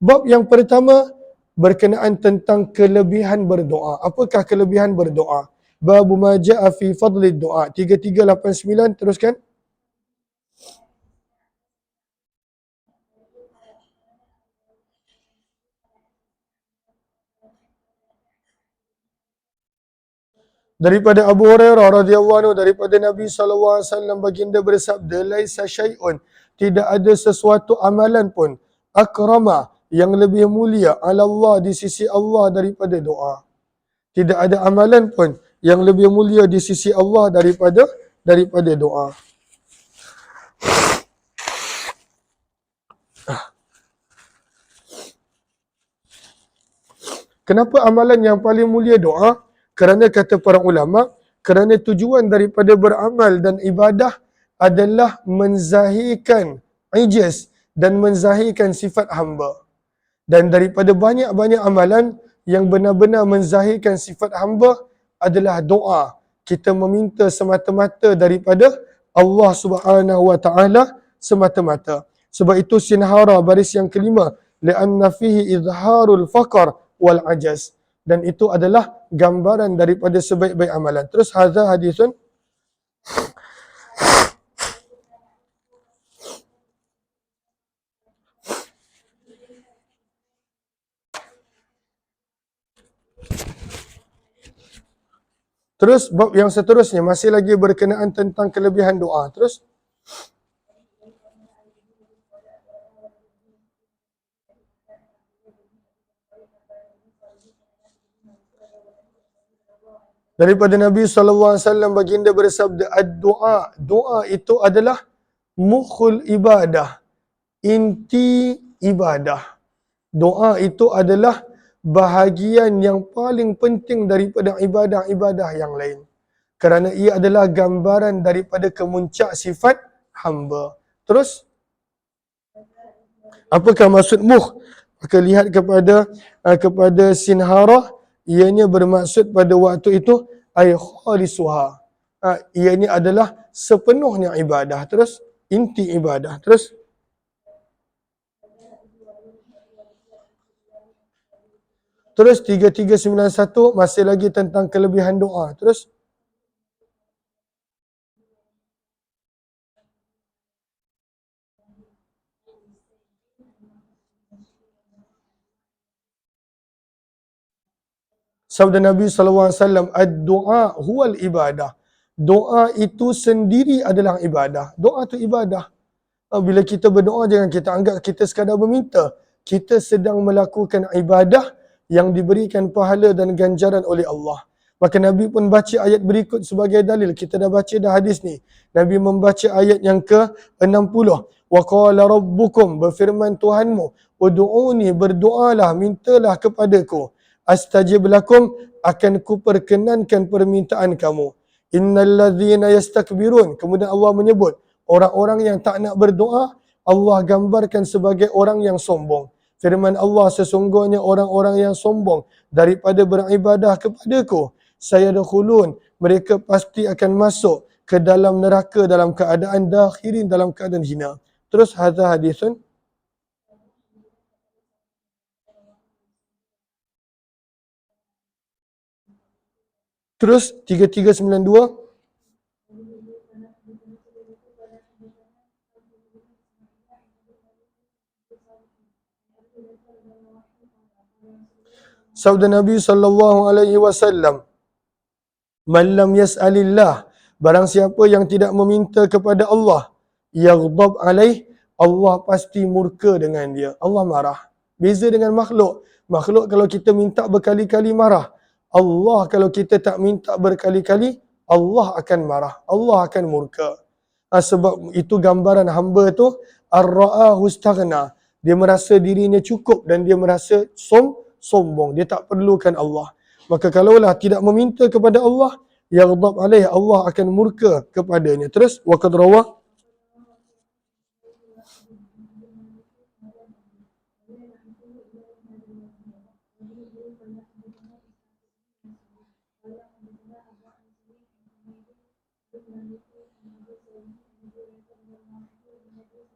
Bab yang pertama berkenaan tentang kelebihan berdoa. Apakah kelebihan berdoa? Bab ma ja'a fi fadli doa. 3389 teruskan. Daripada Abu Hurairah radhiyallahu anhu, daripada Nabi SAW baginda bersabda, laisa syai'un, tidak ada sesuatu amalan pun akrama yang lebih mulia ala Allah di sisi Allah daripada doa. Tidak ada amalan pun yang lebih mulia di sisi Allah daripada doa. Kenapa amalan yang paling mulia doa? Kerana kata para ulama, kerana tujuan daripada beramal dan ibadah adalah menzahirkan ijaz dan menzahirkan sifat hamba. Dan daripada banyak-banyak amalan yang benar-benar menzahirkan sifat hamba adalah doa. Kita meminta semata-mata daripada Allah Subhanahu wa taala semata-mata. Sebab itu sinhara baris yang kelima, li'anna fihi izharul faqr wal ajaz. Dan itu adalah gambaran daripada sebaik-baik amalan. Terus hadza hadisun Terus bab yang seterusnya masih lagi berkenaan tentang kelebihan doa. Terus daripada Nabi SAW baginda bersabda, ad-doa, doa itu adalah mukhul ibadah, inti ibadah. Doa itu adalah bahagian yang paling penting daripada ibadah-ibadah yang lain. Kerana ia adalah gambaran daripada kemuncak sifat hamba. Terus, apakah maksud mukh? Maka lihat kepada sinharah, ianya bermaksud pada waktu itu ay khalisuha. Ianya adalah sepenuhnya ibadah. Terus, inti ibadah. Terus, Terus 3391 masih lagi tentang kelebihan doa. Terus sabda Nabi SAW, ad-doa huwal ibadah. Doa itu sendiri adalah ibadah. Doa itu ibadah. Bila kita berdoa, jangan kita anggap kita sekadar meminta. Kita sedang melakukan ibadah yang diberikan pahala dan ganjaran oleh Allah. Maka Nabi pun baca ayat berikut sebagai dalil. Kita dah baca dah hadis ni. Nabi membaca ayat yang ke-60. Wa qala rabbukum, berfirman Tuhanmu, ud'uni, berdoalah, mintalah kepadaku. Astajib lakum, akan kuperkenankan permintaan kamu. Innal ladzina yastakbirun, kemudian Allah menyebut orang-orang yang tak nak berdoa, Allah gambarkan sebagai orang yang sombong. Firman Allah, sesungguhnya orang-orang yang sombong daripada beribadah kepadaku, sayadkhulun, mereka pasti akan masuk ke dalam neraka dalam keadaan dakhirin, dalam keadaan hina. Terus hadza hadisun. Terus 3392. Sabda Nabi sallallahu alaihi wasallam, man lam yas'alillah, barang siapa yang tidak meminta kepada Allah, yaghdab alaih, Allah pasti murka dengan dia. Allah marah. Beza dengan makhluk. Makhluk kalau kita minta berkali-kali marah. Allah kalau kita tak minta berkali-kali, Allah akan marah. Allah akan murka. Sebab itu gambaran hamba tu, ar-ra'ahu istaghna. Dia merasa dirinya cukup dan dia merasa sombong. Dia tak perlukan Allah. Maka kalaulah tidak meminta kepada Allah, yaghdab alaih, Allah akan murka kepadanya. Terus waqad rawah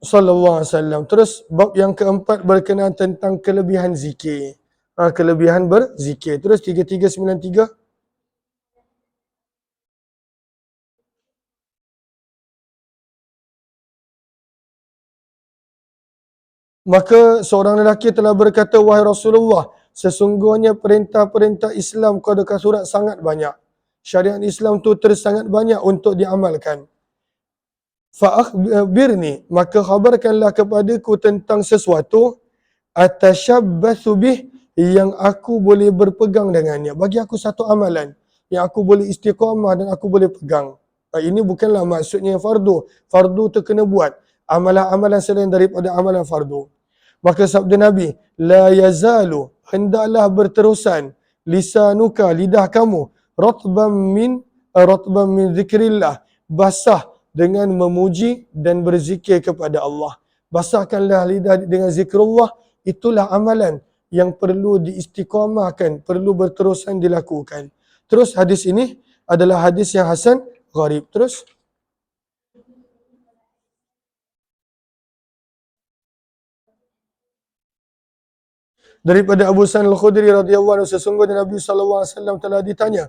sallallahu alaihi wasallam. Terus bab yang keempat berkenaan tentang kelebihan zikir. Kelebihan berzikir. Terus 3393. Maka seorang lelaki telah berkata, wahai Rasulullah, sesungguhnya perintah-perintah Islam qad kasurat sangat banyak. Syariat Islam tu sangat banyak untuk diamalkan. Fa'akhbirni, maka khabarkanlah kepadaku tentang sesuatu atashabbathu bih, yang aku boleh berpegang dengannya. Bagi aku satu amalan yang aku boleh istiqamah dan aku boleh pegang. Ini bukanlah maksudnya fardu. Fardu tu kena buat. Amalan-amalan selain daripada amalan fardu. Maka sabda Nabi, la yazalu, hendaklah berterusan, lisanuka, lidah kamu, ratban min zikrillah, basah dengan memuji dan berzikir kepada Allah. Basahkanlah lidah dengan zikrullah. Itulah amalan yang perlu diistiqamahkan, perlu berterusan dilakukan. Terus hadis ini adalah hadis yang hasan gharib. Terus daripada Abu Sa'id Al-Khudri radhiyallahu anhu, sesungguhnya Nabi sallallahu alaihi wasallam telah ditanya,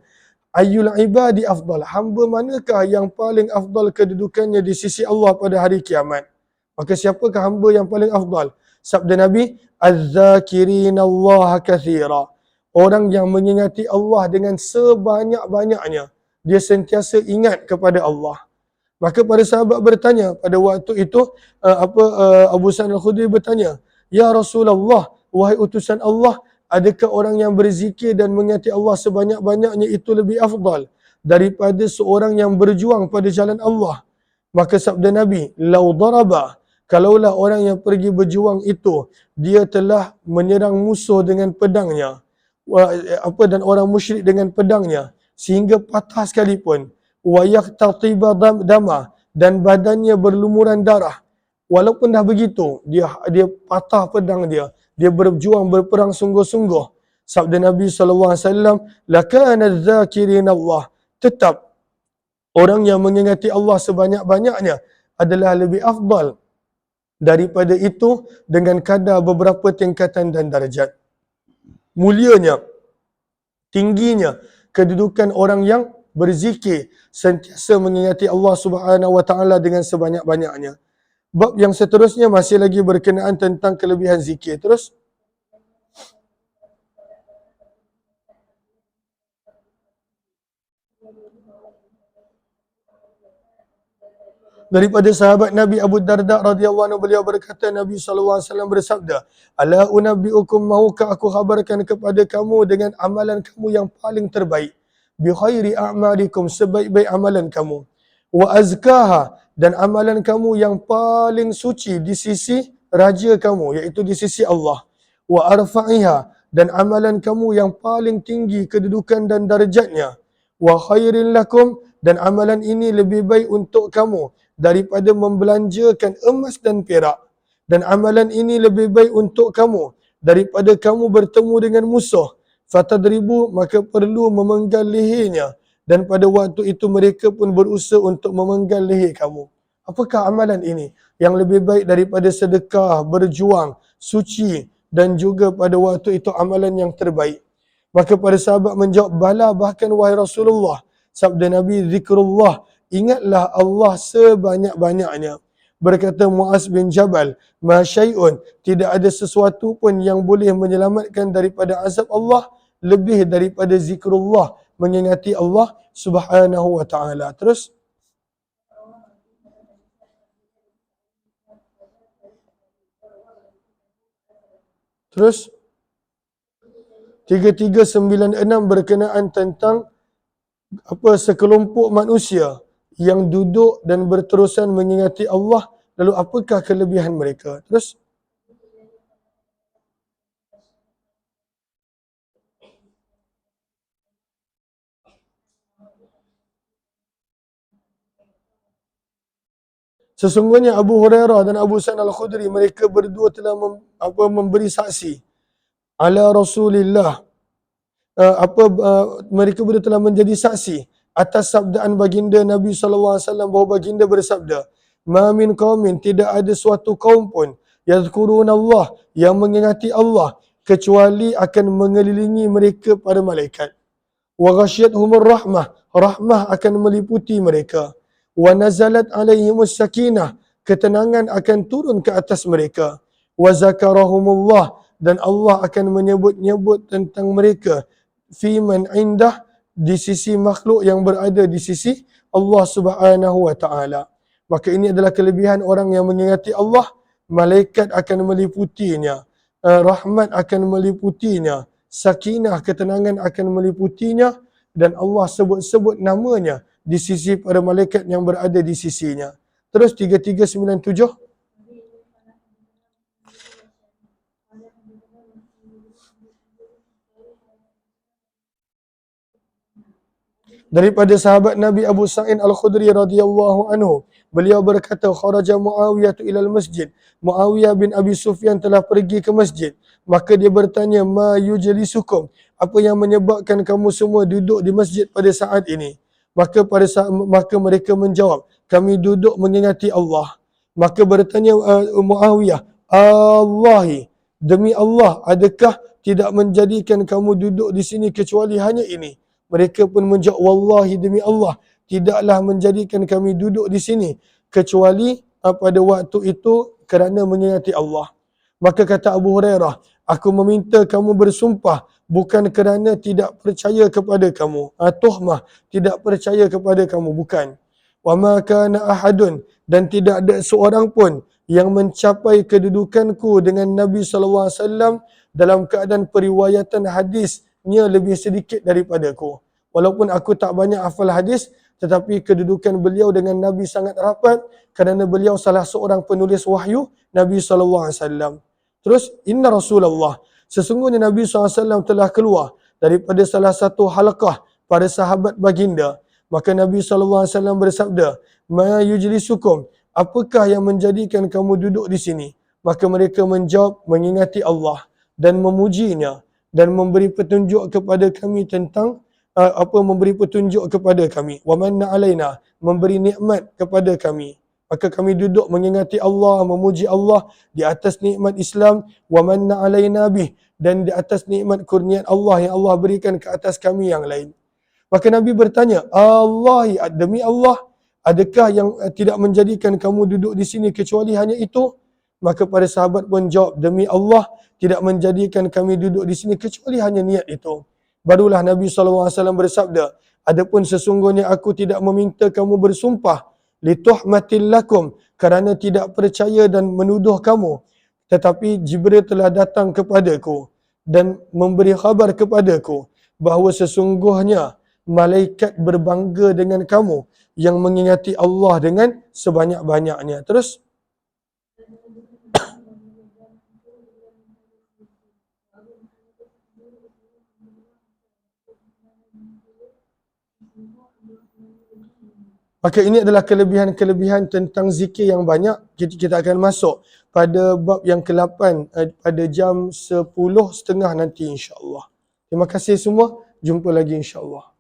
ayyul ibadi afdal, hamba manakah yang paling afdal kedudukannya di sisi Allah pada hari kiamat? Maka siapakah hamba yang paling afdal? Sabda Nabi, az-zakirinallaha katsira, orang yang mengingati Allah dengan sebanyak-banyaknya. Dia sentiasa ingat kepada Allah. Maka para sahabat bertanya pada waktu itu, Abu Sa'id Al-Khudri bertanya, ya Rasulullah, wahai utusan Allah, adakah orang yang berzikir dan mengingati Allah sebanyak-banyaknya itu lebih afdal daripada seorang yang berjuang pada jalan Allah? Maka sabda Nabi, lau daraba, kalaulah orang yang pergi berjuang itu, dia telah menyerang musuh dengan pedangnya, dan orang musyrik dengan pedangnya, sehingga patah sekalipun, wa yaqtatiba dama, dan badannya berlumuran darah. Walaupun dah begitu, dia patah pedang dia berjuang berperang sungguh-sungguh. Sabda Nabi sallallahu alaihi wasallam, lakana dzakirin Allah, tetap orang yang mengingati Allah sebanyak-banyaknya adalah lebih afdal daripada itu dengan kadar beberapa tingkatan dan darjat. Mulianya, tingginya kedudukan orang yang berzikir, sentiasa mengingati Allah Subhanahu wa taala dengan sebanyak-banyaknya. Bab yang seterusnya masih lagi berkenaan tentang kelebihan zikir. Terus daripada sahabat Nabi Abu Darda radhiyallahu anhu, beliau berkata, Nabi sallallahu alaihi wasallam bersabda, ala unabbiukum, mahukah aku khabarkan kepada kamu dengan amalan kamu yang paling terbaik, bi khairi a'malikum, sebaik-baik amalan kamu, wa azkaha, dan amalan kamu yang paling suci di sisi raja kamu, iaitu di sisi Allah, wa arfa'iha, dan amalan kamu yang paling tinggi kedudukan dan darjatnya, wa khairin lakum, dan amalan ini lebih baik untuk kamu daripada membelanjakan emas dan perak, dan amalan ini lebih baik untuk kamu daripada kamu bertemu dengan musuh, fatadribu, maka perlu memenggal lehernya, dan pada waktu itu mereka pun berusaha untuk memenggal leher kamu. Apakah amalan ini yang lebih baik daripada sedekah, berjuang, suci, dan juga pada waktu itu amalan yang terbaik? Maka para sahabat menjawab, bala, bahkan wahai Rasulullah. Sabda Nabi, zikrullah, ingatlah Allah sebanyak-banyaknya. Berkata Muaz bin Jabal, ma syai'un, tidak ada sesuatu pun yang boleh menyelamatkan daripada azab Allah lebih daripada zikrullah, mengingati Allah Subhanahu wa taala. Terus 3396 berkenaan tentang sekelompok manusia yang duduk dan berterusan mengingati Allah, lalu apakah kelebihan mereka? Terus sesungguhnya Abu Hurairah dan Abu Sa'id Al-Khudri, mereka berdua telah memberi saksi ala Rasulillah, mereka berdua telah menjadi saksi atas sabdaan baginda Nabi SAW, bahawa baginda bersabda, ma min qaumin, tidak ada suatu kaum pun, yazkurunallah, yang mengingati Allah, kecuali akan mengelilingi mereka para malaikat, wa ghasyiyatuhumur rahmah, rahmah akan meliputi mereka, wa nazalat alaihimus sakinah, ketenangan akan turun ke atas mereka, wa zakarahumullah, dan Allah akan menyebut-nyebut tentang mereka fi man indah, di sisi makhluk yang berada di sisi Allah Subhanahu wa taala. Maka ini adalah kelebihan orang yang mengingati Allah, malaikat akan meliputinya, rahmat akan meliputinya, sakinah, ketenangan akan meliputinya, dan Allah sebut-sebut namanya di sisi para malaikat yang berada di sisinya. Terus 3397, daripada sahabat Nabi Abu Sa'id Al-Khudri radhiyallahu anhu, beliau berkata, kharaja Muawiyah ilal masjid, Muawiyah bin Abi Sufyan telah pergi ke masjid, maka dia bertanya, ma yujlisukum, apa yang menyebabkan kamu semua duduk di masjid pada saat ini? Maka mereka menjawab, kami duduk mengingati Allah. Maka bertanya Muawiyah, Allahi, demi Allah, adakah tidak menjadikan kamu duduk di sini kecuali hanya ini? Mereka pun menjawab, wallahi, demi Allah, tidaklah menjadikan kami duduk di sini kecuali pada waktu itu kerana mengingati Allah. Maka kata Abu Hurairah, aku meminta kamu bersumpah bukan kerana tidak percaya kepada kamu, tuhmah, tidak percaya kepada kamu, bukan. Wa ma kana ahadun, dan tidak ada seorang pun yang mencapai kedudukanku dengan Nabi SAW dalam keadaan periwayatan hadisnya lebih sedikit daripadaku. Walaupun aku tak banyak hafal hadis, tetapi kedudukan beliau dengan Nabi sangat rapat kerana beliau salah seorang penulis wahyu Nabi SAW. Terus, inna Rasulullah, sesungguhnya Nabi SAW telah keluar daripada salah satu halaqah pada sahabat baginda. Maka Nabi SAW bersabda, ma yujlisukum, apakah yang menjadikan kamu duduk di sini? Maka mereka menjawab, mengingati Allah dan memujinya dan memberi petunjuk kepada kami tentang memberi petunjuk kepada kami, wa manna alaina, memberi nikmat kepada kami. Maka kami duduk mengingati Allah, memuji Allah di atas nikmat Islam, wa manna alaina bih, dan di atas nikmat kurnian Allah yang Allah berikan ke atas kami yang lain. Maka Nabi bertanya, Allahi, demi Allah, adakah yang tidak menjadikan kamu duduk di sini kecuali hanya itu? Maka para sahabat pun jawab, demi Allah, tidak menjadikan kami duduk di sini kecuali hanya niat itu. Barulah Nabi SAW bersabda, adapun sesungguhnya aku tidak meminta kamu bersumpah lituhmatil lakum, kerana tidak percaya dan menuduh kamu, tetapi Jibril telah datang kepadaku dan memberi khabar kepadaku bahawa sesungguhnya malaikat berbangga dengan kamu yang mengingati Allah dengan sebanyak-banyaknya. Terus maka ini adalah kelebihan-kelebihan tentang zikir yang banyak. Kita akan masuk pada bab yang ke-8 pada jam 10.30 nanti insya-Allah. Terima kasih semua. Jumpa lagi insya-Allah.